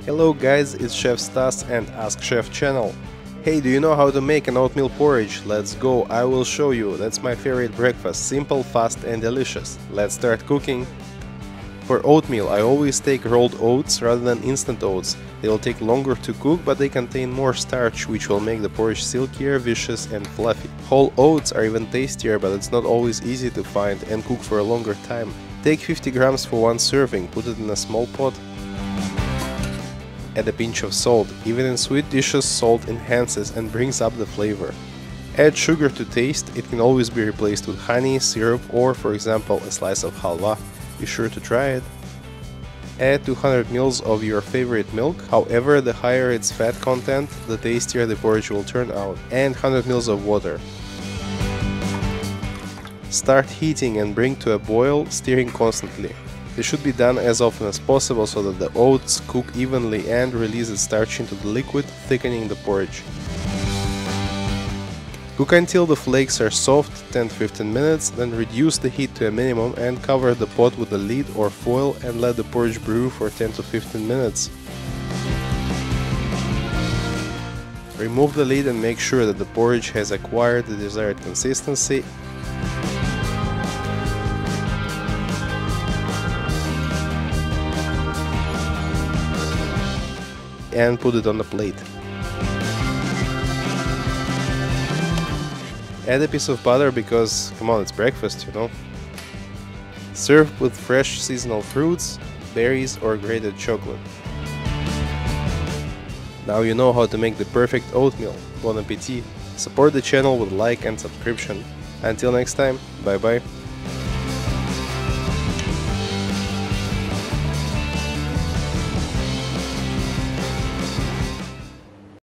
Hello guys, it's Chef Stas and Ask Chef channel. Hey, do you know how to make an oatmeal porridge? Let's go, I will show you. That's my favorite breakfast, simple, fast and delicious. Let's start cooking. For oatmeal, I always take rolled oats rather than instant oats. They will take longer to cook, but they contain more starch, which will make the porridge silkier, viscous and fluffy. Whole oats are even tastier, but it's not always easy to find and cook for a longer time. Take 50 grams for one serving, put it in a small pot. Add a pinch of salt. Even in sweet dishes, salt enhances and brings up the flavor. Add sugar to taste. It can always be replaced with honey, syrup or, for example, a slice of halwa. Be sure to try it. Add 200 ml of your favorite milk. However, the higher its fat content, the tastier the porridge will turn out. And 100 ml of water. Start heating and bring to a boil, stirring constantly. This should be done as often as possible so that the oats cook evenly and release its starch into the liquid, thickening the porridge. Cook until the flakes are soft, 10-15 minutes, then reduce the heat to a minimum and cover the pot with a lid or foil and let the porridge brew for 10-15 minutes. Remove the lid and make sure that the porridge has acquired the desired consistency. And put it on the plate. Add a piece of butter because, come on, it's breakfast, you know. Serve with fresh seasonal fruits, berries or grated chocolate. Now you know how to make the perfect oatmeal. Bon appetit! Support the channel with like and subscription. Until next time, bye bye.